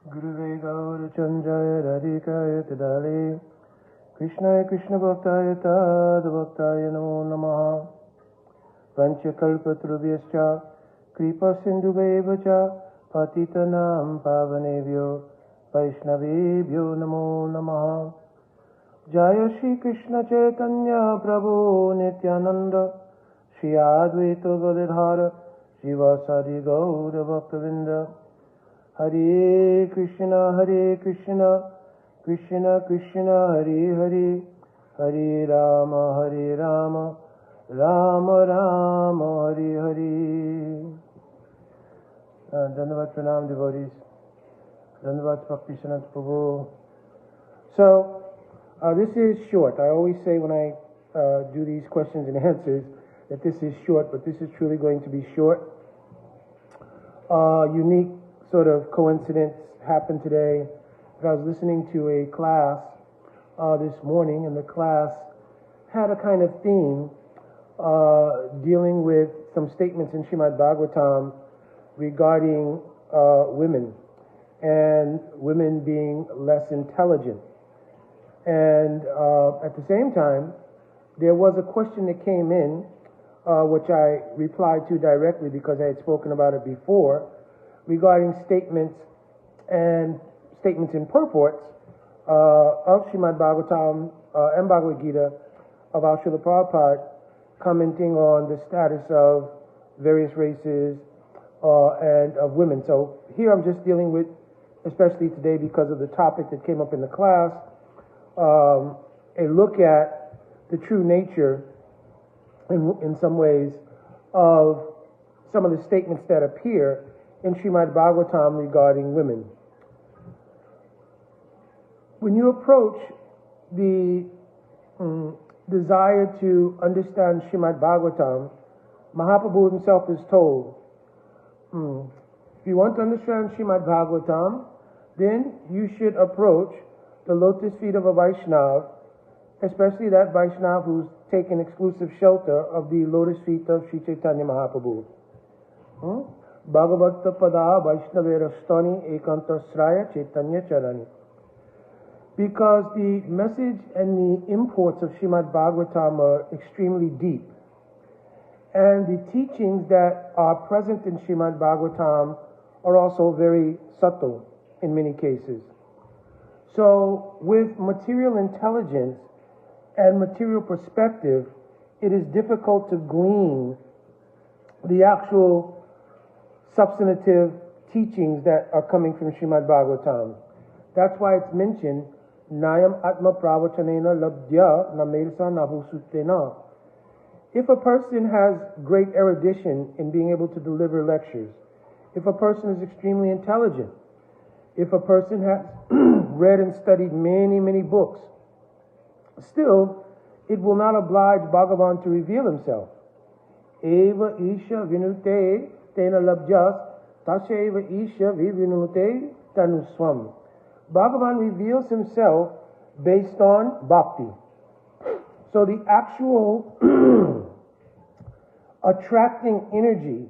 Guruve Gaur Chanjaya Radhikaya Tadale Krishnaya Krishna Bhaktaya Tad Bhaktaya Namo Namaha Panchakalpatrubhyascha Kripa Sindhuvevacha Patitanam Pavanebhyo Vaishnavebhyo Namo Namaha Jaya Shri Krishna Chaitanya Prabhu Nityananda Shri Advaita Gadadhara Srivasadi Gaura Bhaktavinda Hare Krishna Krishna Krishna Hare Hare Hare Rama Rama Rama Hare Hare. Dandavat Pranam devotees. Dandavat Bhakti Sanat Prabhu. So, this is short. I always say when I do these questions and answers that this is short, but this is truly going to be short. Unique sort of coincidence happened today. I was listening to a class this morning, and the class had a kind of theme dealing with some statements in Srimad Bhagavatam regarding women and women being less intelligent. And at the same time, there was a question that came in, which I replied to directly because I had spoken about it before, regarding statements and purports of Srimad Bhagavatam and Bhagavad Gita of our Srila Prabhupada, commenting on the status of various races and of women. So here I'm just dealing with, especially today because of the topic that came up in the class, a look at the true nature in some ways of some of the statements that appear in Srimad Bhagavatam regarding women. When you approach the desire to understand Srimad Bhagavatam, Mahaprabhu himself is told, if you want to understand Srimad Bhagavatam, then you should approach the lotus feet of a Vaishnav, especially that Vaishnav who's taken exclusive shelter of the lotus feet of Sri Chaitanya Mahaprabhu. Bhagavata Pada Vaishnaverastani Ekantasraya Chaitanya Charani. Because the message and the imports of Srimad Bhagavatam are extremely deep. And the teachings that are present in Srimad Bhagavatam are also very subtle in many cases. So with material intelligence and material perspective, it is difficult to glean the actual substantive teachings that are coming from Srimad Bhagavatam. That's why it's mentioned, Nayam Atma Pravachanena Labdya Namelsa Nabhusutena. If a person has great erudition in being able to deliver lectures, if a person is extremely intelligent, if a person has read and studied many books, still, it will not oblige Bhagavan to reveal himself. Eva Isha Vinute Tena Labjas Tasheva Isha Vivinute Tanuswam. Bhagavan reveals himself based on bhakti. So the actual attracting energy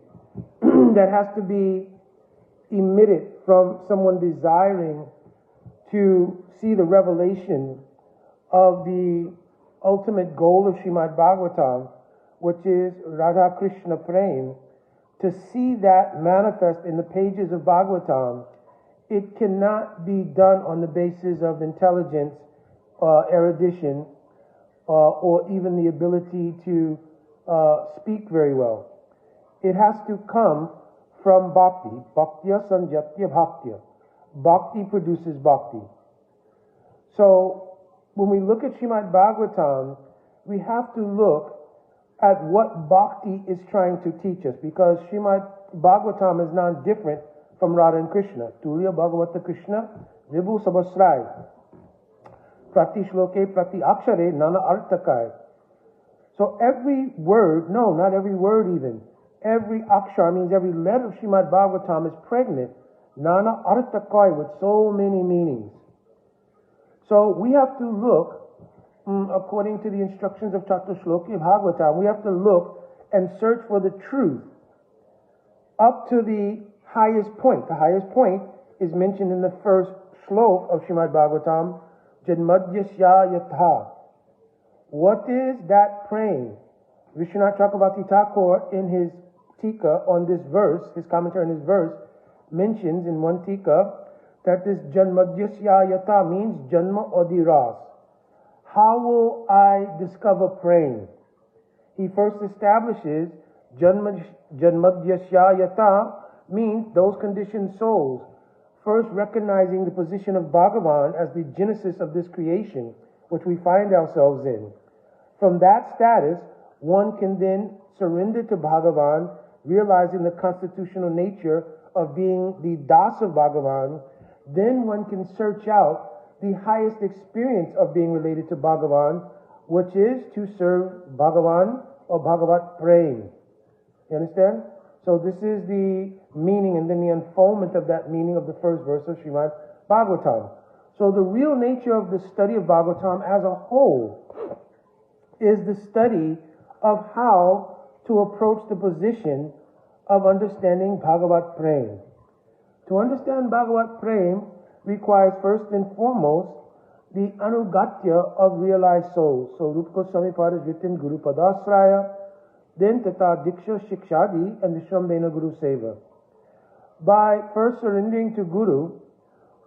that has to be emitted from someone desiring to see the revelation of the ultimate goal of Srimad Bhagavatam, which is Radha Krishna Prem, to see that manifest in the pages of Bhagavatam, it cannot be done on the basis of intelligence, erudition, or even the ability to speak very well. It has to come from bhakti. Bhaktya sanjatya bhaktya. Bhakti produces bhakti. So, when we look at Srimad Bhagavatam, we have to look at what bhakti is trying to teach us, because Srimad Bhagavatam is not different from Radha and Krishna. Tulya Bhagavata Krishna Vibhu Sabasrai. Prati Shloke Prati Akshare Nana Artakai. So every word, no, not every word even, every akshar means every letter of Srimad Bhagavatam is pregnant, Nana Artakai, with so many meanings. So we have to look, according to the instructions of Chatur Shloki of Bhagavatam, we have to look and search for the truth up to the highest point. The highest point is mentioned in the first shlok of Srimad Bhagavatam, Janmadhyasya Yatha. What is that praying? Vishwanath Chakravarti Thakur in his Tika on this verse, his commentary on this verse, mentions in one Tika that this Janmadhyasya Yata means Janma Odiras. How will I discover praying? He first establishes Janmadhyasya Yata means those conditioned souls first recognizing the position of Bhagavan as the genesis of this creation which we find ourselves in. From that status, one can then surrender to Bhagavan, realizing the constitutional nature of being the Das of Bhagavan. Then one can search out the highest experience of being related to Bhagavan, which is to serve Bhagavan or Bhagavat praying. You understand? So this is the meaning and then the unfoldment of that meaning of the first verse of Srimad Bhagavatam. So the real nature of the study of Bhagavatam as a whole is the study of how to approach the position of understanding Bhagavat praying. To understand Bhagavat praying requires first and foremost the anugatya of realized souls. So Rupa Goswami Pad is written Guru Padasraya, then Tata Diksha Shikshadi and Vishrambena Guru Seva. By first surrendering to Guru,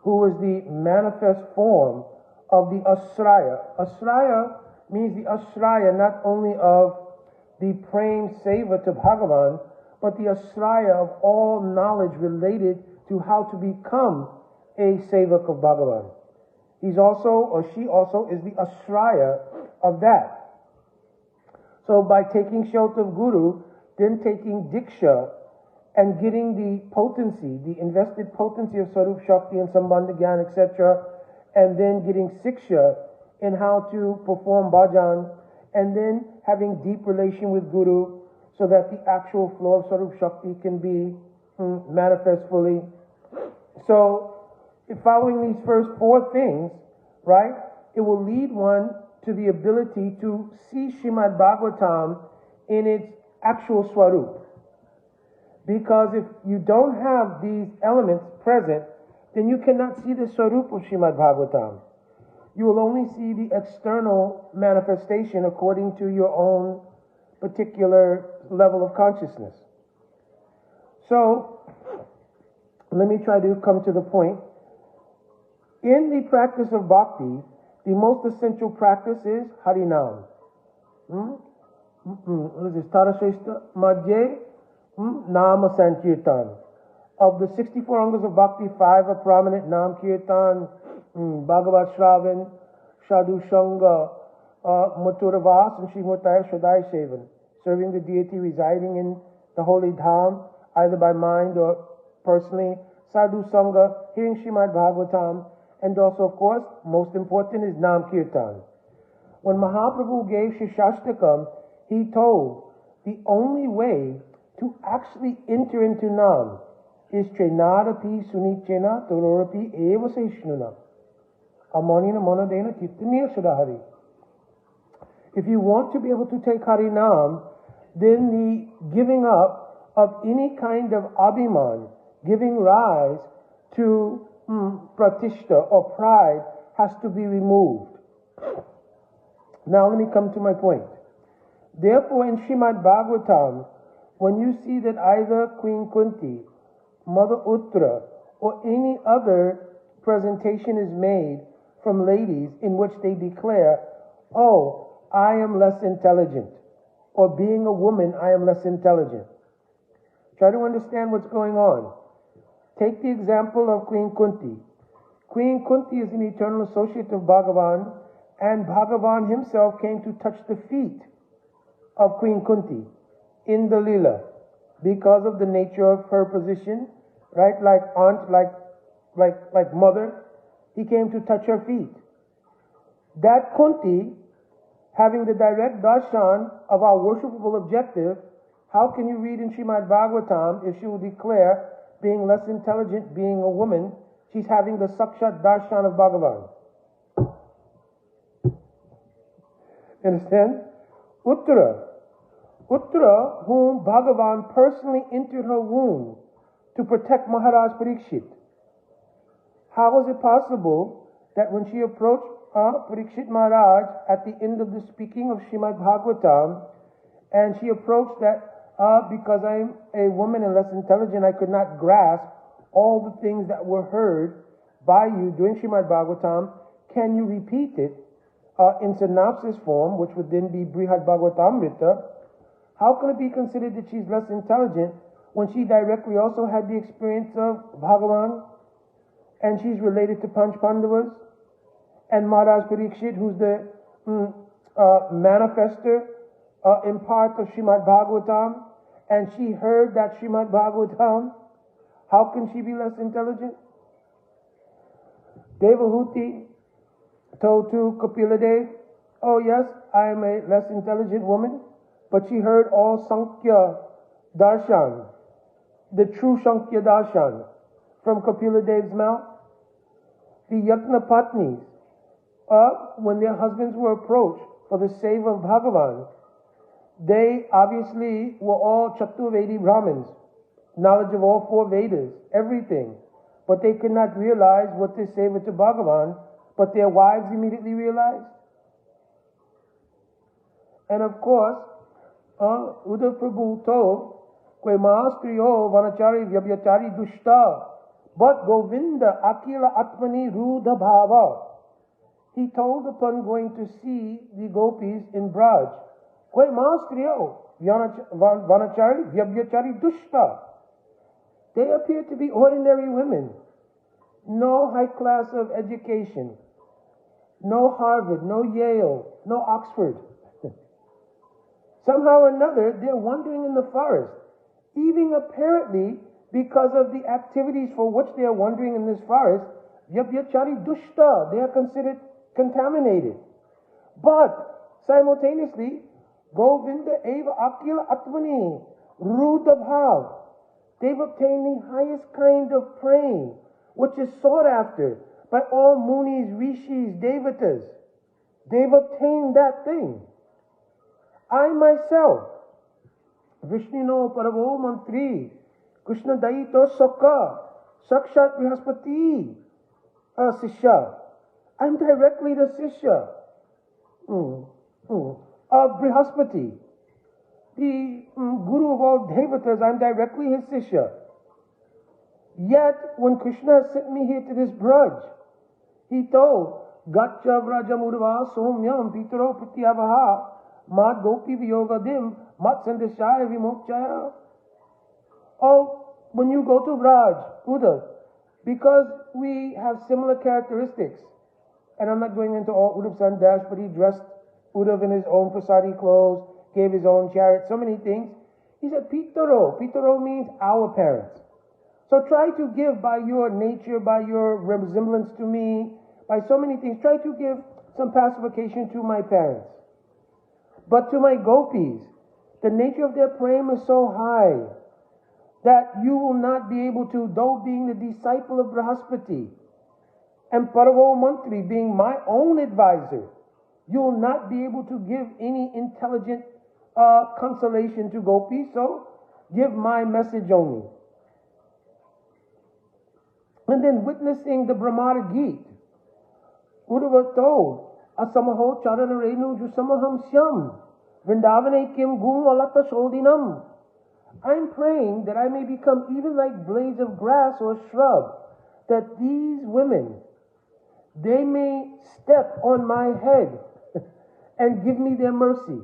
who is the manifest form of the Asraya. Asraya means the Asraya not only of the praying seva to Bhagavan, but the Asraya of all knowledge related to how to become a sevak of Bhagavan. He's also, or she also, is the Asraya of that. So by taking shelter of Guru, then taking Diksha, and getting the potency, the invested potency of Sarup Shakti and Sambandha Gyan, etc., and then getting Siksha in how to perform bhajan, and then having deep relation with Guru so that the actual flow of Sarup Shakti can be manifest fully. So, following these first four things, right, it will lead one to the ability to see Srimad Bhagavatam in its actual Swarup. Because if you don't have these elements present, then you cannot see the Swarup of Srimad Bhagavatam. You will only see the external manifestation according to your own particular level of consciousness. So, let me try to come to the point. In the practice of bhakti, the most essential practice is Harinam. What is this? Tarashrestha Madhye Nama Sankirtan. Of the 64 angas of bhakti, 5 are prominent: Nam Kirtan, Bhagavat Shravan, Sadhu Sangha, Mathuravas, and Srimurtaya Shradai Sevan. Serving the deity residing in the holy dham, either by mind or personally. Sadhu Sangha, hearing Srimad Bhagavatam, and also, of course, most important is Nam Kirtan. When Mahaprabhu gave Shishashtakam, he told the only way to actually enter into Nam is Trenadapi Sunichena Tororapi Eva Seishnuna Amonina Monadena Kittanir Shadahari. If you want to be able to take Harinam, then the giving up of any kind of abhiman, giving rise to pratishta or pride, has to be removed. Now let me come to my point. Therefore, in Srimad Bhagavatam, when you see that either Queen Kunti, Mother Uttara, or any other presentation is made from ladies in which they declare, oh, I am less intelligent, or being a woman, I am less intelligent. Try to understand what's going on. Take the example of Queen Kunti. Queen Kunti is an eternal associate of Bhagavan, and Bhagavan himself came to touch the feet of Queen Kunti in the Lila because of the nature of her position, right? Like aunt, like mother, he came to touch her feet. That Kunti, having the direct darshan of our worshipable objective, how can you read in Srimad Bhagavatam if she will declare being less intelligent, being a woman, she's having the sakshat darshan of Bhagavan? Understand? Uttara, whom Bhagavan personally entered her womb to protect Maharaj Parikshit. how was it possible that when she approached Parikshit Maharaj at the end of the speaking of Srimad Bhagavatam, and she approached that because I'm a woman and less intelligent, I could not grasp all the things that were heard by you during Srimad Bhagavatam. Can you repeat it in synopsis form, which would then be Brihad Bhagavatamrita? How can it be considered that she's less intelligent when she directly also had the experience of Bhagavan, and she's related to Panch Pandavas, and Maharaj Parikshit, who's the manifester in part of Srimad Bhagavatam, and she heard that Srimad Bhagavatam? How can she be less intelligent? Devahuti told to Kapila Dev, oh yes, I am a less intelligent woman, but she heard all Sankhya Darshan, the true Sankhya Darshan, from Kapila Dev's mouth. The Yajna Patnis, when their husbands were approached for the seva of Bhagavan, they obviously were all Chaturvedi Brahmins, knowledge of all four Vedas, everything. But they could not realize what they seva to Bhagavan, but their wives immediately realized. And of course, Uddhav Prabhu told, Kwe maastriyo vanachari vyabhyachari dushta, but Govinda akila atmani rudha bhava. He told upon going to see the gopis in Braj, Kwe maastriyo vanachari vyabhyachari dushta. They appear to be ordinary women. No high class of education. No Harvard, no Yale, no Oxford. Somehow or another, they're wandering in the forest, even apparently because of the activities for which they are wandering in this forest. Yabhyachari dushta, they are considered contaminated. But simultaneously, Govinda eva akila atmani rudha bhav. They've obtained the highest kind of praying, which is sought after by all munis, rishis, devatas. They've obtained that thing. I myself, Vishnino Paravo Mantri, Krishna Daito Sokka, Sakshat Brihaspati Sishya. I'm directly the Sishya of Brihaspati. The Guru of all Devatas, I'm directly his Sishya. Yet, when Krishna sent me here to this Braj, he told, Gacha Vrajamurva Somyam Pitaro Pratyavaha Mad Gopi Vyogadim Mat Sandeshaya Vimokchaya. Oh, when you go to Vraj, Uddhav, because we have similar characteristics, and I'm not going into all Uddhav's sandash, but he dressed Uddhav in his own prasadi clothes, gave his own chariot, so many things. He said, Pitaro. Pitaro means our parents. So try to give by your nature, by your resemblance to me, by so many things, try to give some pacification to my parents. But to my gopis, the nature of their prema is so high that you will not be able to, though being the disciple of Brahaspati, and Paravo Mantri being my own advisor, you will not be able to give any intelligent consolation to gopis, so give my message only. And then witnessing the Brahmara Geet, Uddhava told, Asamaho charana renu jusamaham syam, Vrindavane kim gung alata shodinam. I'm praying that I may become even like blades of grass or shrub, that these women, they may step on my head and give me their mercy.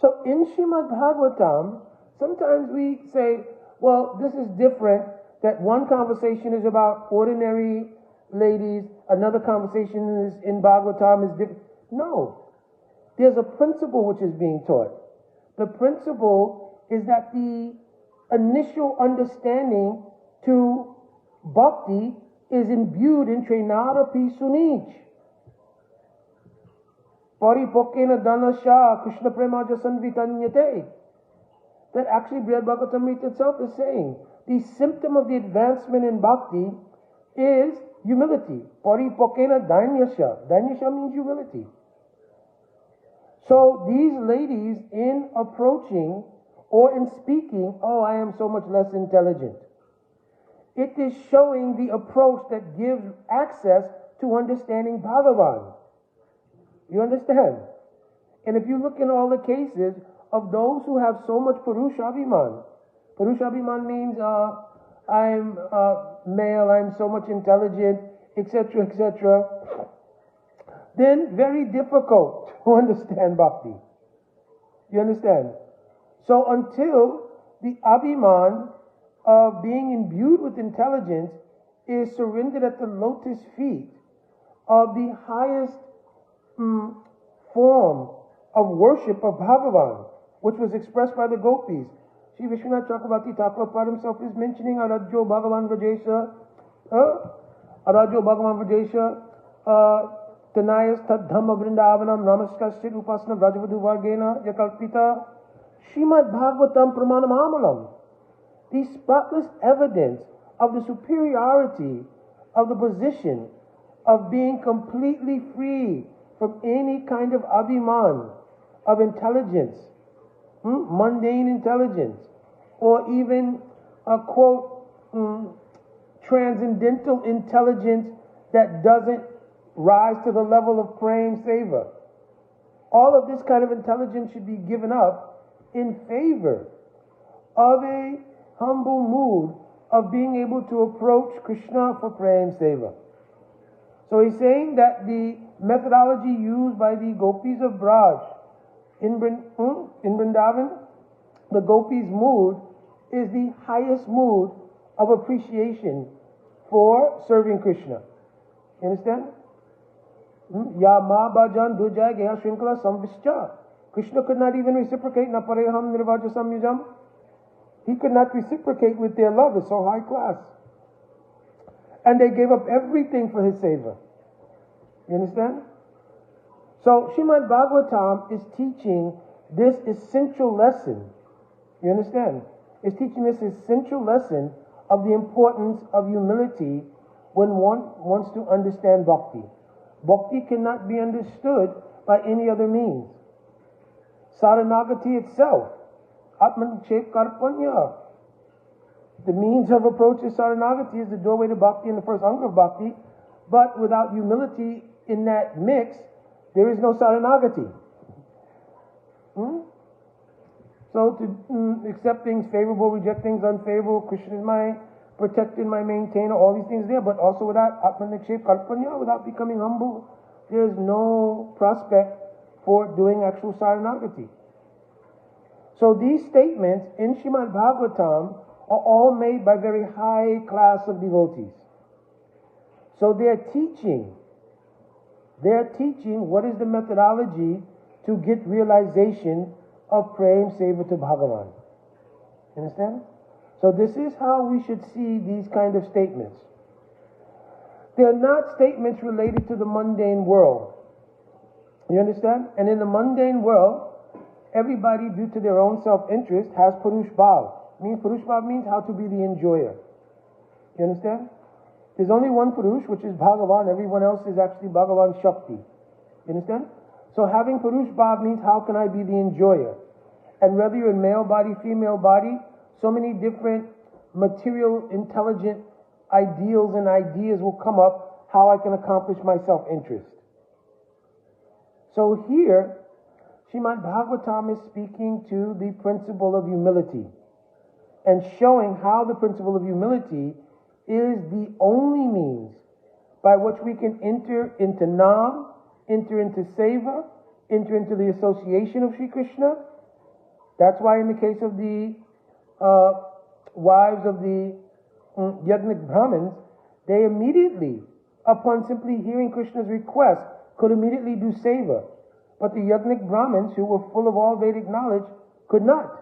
So in Srimad Bhagavatam, sometimes we say, well, this is different, that one conversation is about ordinary ladies, another conversation is in Bhagavatam is different. No. There's a principle which is being taught. The principle is that the initial understanding to bhakti is imbued in Trinara Pi Sunij. Paripokena Dhanasha Krishna Premaja Sanvitanyate. That actually Brihad Bhagavatam itself is saying the symptom of the advancement in bhakti is humility. Paripokena Danyasha. Danyasha means humility. So these ladies, in approaching or in speaking, oh, I am so much less intelligent. It is showing the approach that gives access to understanding Bhagavan. You understand? And if you look in all the cases of those who have so much Purushabhiman, Purushabhiman means I'm male, I'm so much intelligent, etc., etc., then very difficult to understand bhakti. You understand? So until the Abhiman of being imbued with intelligence is surrendered at the lotus feet of the highest form of worship of Bhagavan, which was expressed by the gopis. Sri Vishwanath Chakravarti Thakur himself is mentioning Aradjo Bhagavan Vrajesha, Aradjo Bhagavan Vrajesha, Tanayas Tadhamma Vrindavanam Namaskasya Upasana Vrajavadu Vargena Yakalpita Srimad Bhagavatam Pramanamamalam. The spotless evidence of the superiority of the position of being completely free from any kind of abhiman, of intelligence, mundane intelligence, or even a quote, transcendental intelligence that doesn't rise to the level of praying seva. All of this kind of intelligence should be given up in favor of a humble mood of being able to approach Krishna for praying seva. So he's saying that the methodology used by the gopis of Braj in Vrindavan, the gopis' mood is the highest mood of appreciation for serving Krishna. You understand? Ya ma bhajan dujay gaya shrinkala samvischa. Krishna could not even reciprocate. Na pareham nirvaja samyujam. He could not reciprocate with their love. It's so high class. And they gave up everything for his seva. You understand? So Srimad Bhagavatam is teaching this essential lesson. You understand? It's teaching this essential lesson of the importance of humility when one wants to understand bhakti. Bhakti cannot be understood by any other means. Saranagati itself, Atman Chek Karpanya. The means of approach is Saranagati, is the doorway to bhakti and the first anga of bhakti. But without humility in that mix, there is no Saranagati. So to accept things favorable, reject things unfavorable, Krishna is my protector, my maintainer, all these things there, but also without Atmanakshep Kalpanya, without becoming humble, there's no prospect for doing actual Saranagati. So these statements in Srimad Bhagavatam are all made by very high class of devotees. So they're teaching what is the methodology to get realization of praying seva to Bhagavan. Understand? So this is how we should see these kind of statements. They're not statements related to the mundane world. You understand? And in the mundane world, everybody, due to their own self-interest, has Purush Bhav. Purush Bhav means how to be the enjoyer. You understand? There's only one Purush, which is Bhagavan. Everyone else is actually Bhagavan Shakti. You understand? So having Purush Bhav means how can I be the enjoyer? And whether you're in male body, female body, so many different material, intelligent ideals and ideas will come up how I can accomplish my self-interest. So here, Srimad Bhagavatam is speaking to the principle of humility and showing how the principle of humility is the only means by which we can enter into Nam, enter into Seva, enter into the association of Sri Krishna. That's why in the case of the wives of the Yajnik Brahmins, they immediately, upon simply hearing Krishna's request, could immediately do Seva. But the Yajnik Brahmins, who were full of all Vedic knowledge, could not.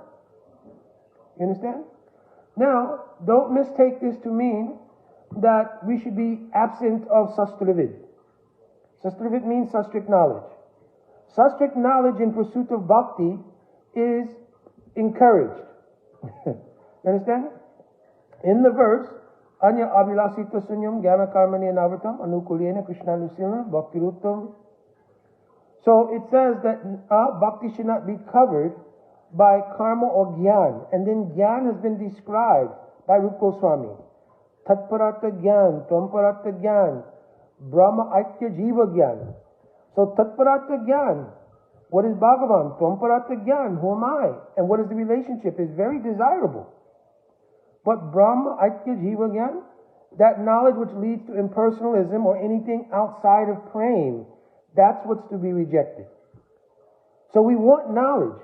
You understand? Now, don't mistake this to mean that we should be absent of Sastravid. Sastravid means sastric knowledge. Sastric knowledge in pursuit of bhakti is encouraged. You understand? In the verse, Anya Abhilasita Sunyam Gyana Karmani Navatam Anukulena Krishna Nusila Bhakti Ruttam. So it says that bhakti should not be covered by karma or gyan. And then gyan has been described by Rupa Goswami. Tatparata Gyan, Tramparata Gyan, Brahma Aikya Jiva Gyan. So Tatparata Gyan, what is Bhagavan? Tramparata Gyan, who am I? And what is the relationship? Is very desirable. But Brahma Aikya Jiva Gyan, that knowledge which leads to impersonalism or anything outside of prema, that's what's to be rejected. So we want knowledge,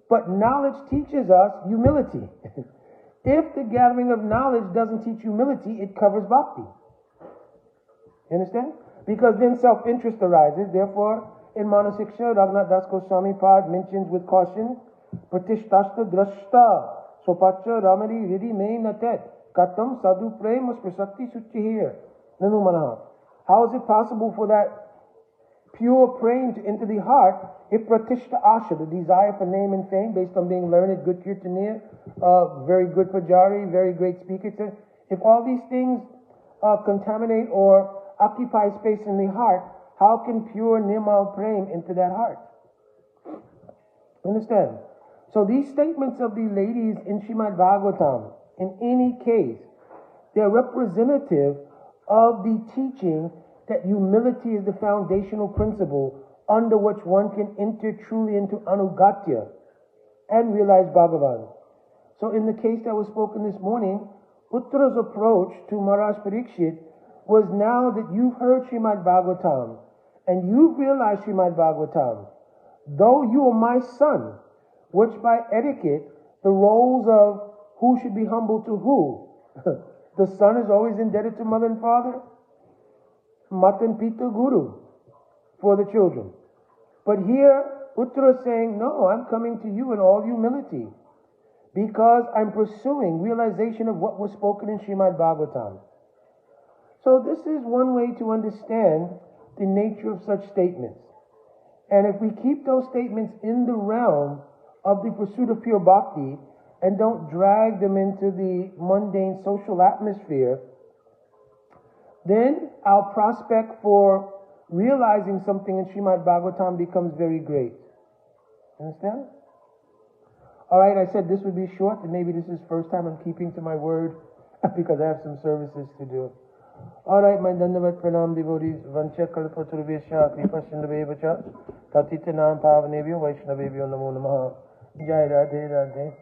but knowledge teaches us humility. If the gathering of knowledge doesn't teach humility, it covers bhakti. You understand? Because then self-interest arises. Therefore, in Manasiksha, Raghunath Das Goswami Pad mentions with caution, Pratishtashta drashta, sopacha ramari ridi me natet, katam sadhu prema prasakti suchihir, nanu manaha. How is it possible for that pure praying to enter the heart if pratishta asha, the desire for name and fame based on being learned, good kirtanir, very good pujari, very great speaker, if all these things contaminate or occupy space in the heart, how can pure nirmal prema enter that heart? Understand? So these statements of the ladies in Srimad Bhagavatam, in any case, they're representative of the teaching that humility is the foundational principle under which one can enter truly into anugatya and realize Bhagavan. So in the case that was spoken this morning, Uttara's approach to Maharaj Parikshit was, now that you've heard Srimad Bhagavatam and you've realized Srimad Bhagavatam, though you are my son, which by etiquette, the roles of who should be humble to who, the son is always indebted to mother and father, Matan Pita Guru for the children. But here, Uttara is saying, no, I'm coming to you in all humility because I'm pursuing realization of what was spoken in Srimad Bhagavatam. So this is one way to understand the nature of such statements. And if we keep those statements in the realm of the pursuit of pure bhakti and don't drag them into the mundane social atmosphere, then our prospect for realizing something in Srimad Bhagavatam becomes very great. Understand? Alright, I said this would be short, and maybe this is the first time I'm keeping to my word because I have some services to do. Alright, my Dandavat Pranam devotees, Vancha Kalpaturvesha, Kripa Sindhavevacha, Tatita Nam Pavanebhyo, Vaishnavebhyo Namo Namaha. Jai Radhe Radhe.